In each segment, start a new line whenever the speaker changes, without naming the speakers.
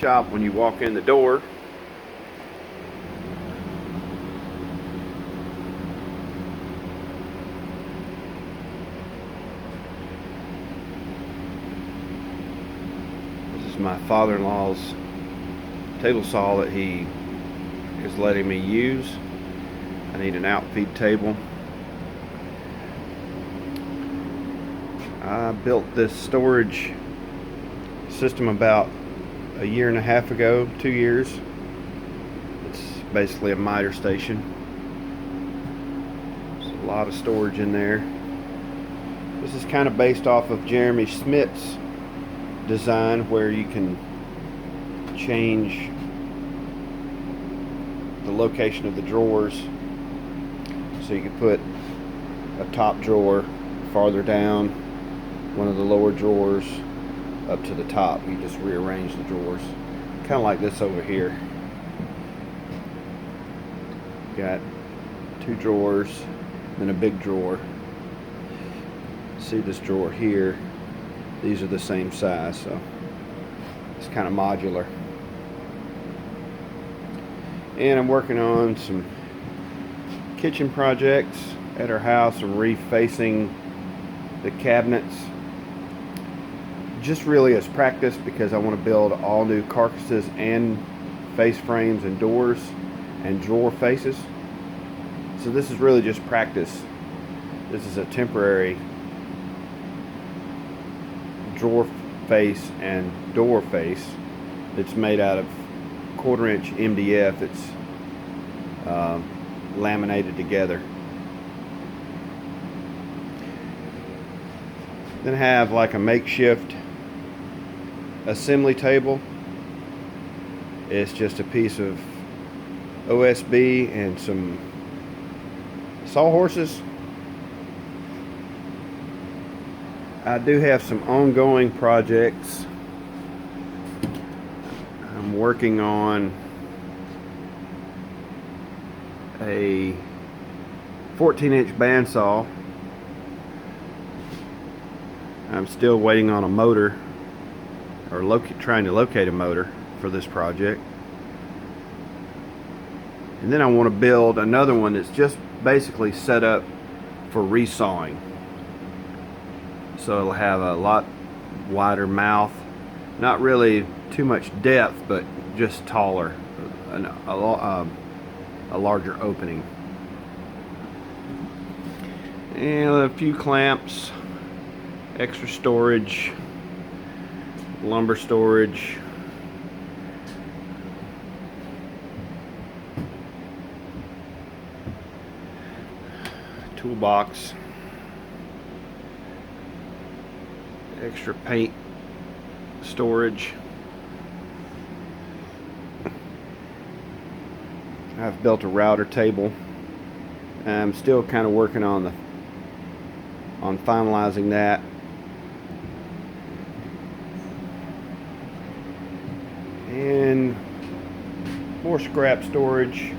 shop when you walk in the door. This is my father-in-law's table saw that he is letting me use. I need an outfeed table. I built this storage system about a year and a half ago, 2 years. It's basically a miter station. There's a lot of storage in there. This is kind of based off of Jeremy Schmidt's design, where you can change the location of the drawers. So you can put a top drawer farther down, one of the lower drawers up to the top. You just rearrange the drawers, kind of like this over here. Got 2 drawers, then a big drawer. See this drawer here? These are the same size, so it's kind of modular. And I'm working on some kitchen projects at our house. I'm refacing the cabinets, just really as practice, because I want to build all new carcasses and face frames and doors and drawer faces. So this is really just practice. This is a temporary drawer face and door face. It's made out of 1/4 inch MDF. It's laminated together. Then have like a makeshift assembly table. It's just a piece of OSB and some sawhorses. I do have some ongoing projects. I'm working on a 14-inch bandsaw. I'm still waiting on a motor, or trying to locate a motor for this project. And then I want to build another one that's just basically set up for resawing. So it'll have a lot wider mouth, not really too much depth, but just taller, a larger opening. And a few clamps, extra storage, lumber storage. Toolbox, extra paint storage. I've built a router table. I'm still kind of working on finalizing that. And more scrap storage.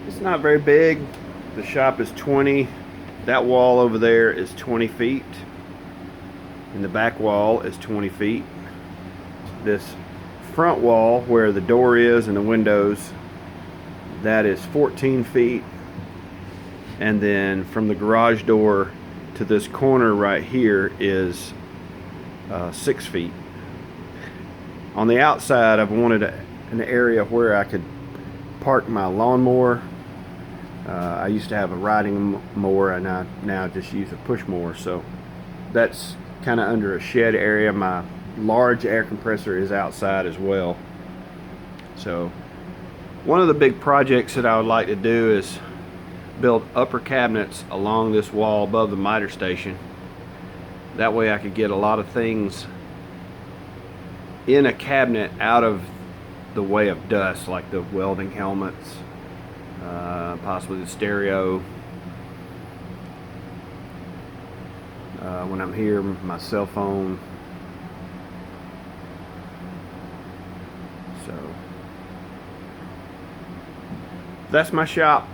It's not very big. The shop is 20. That wall over there is 20 feet. And the back wall is 20 feet. This front wall where the door is and the windows, that is 14 feet. And then from the garage door to this corner right here is 6 feet. On the outside, I've wanted an area where I could park my lawnmower. I used to have a riding mower, and I now just use a push mower, so that's kind of under a shed area. My large air compressor is outside as well. So one of the big projects that I would like to do is build upper cabinets along this wall above the miter station. That way I could get a lot of things in a cabinet out of the way of dust, like the welding helmets, possibly the stereo. When I'm here, my cell phone. So that's my shop.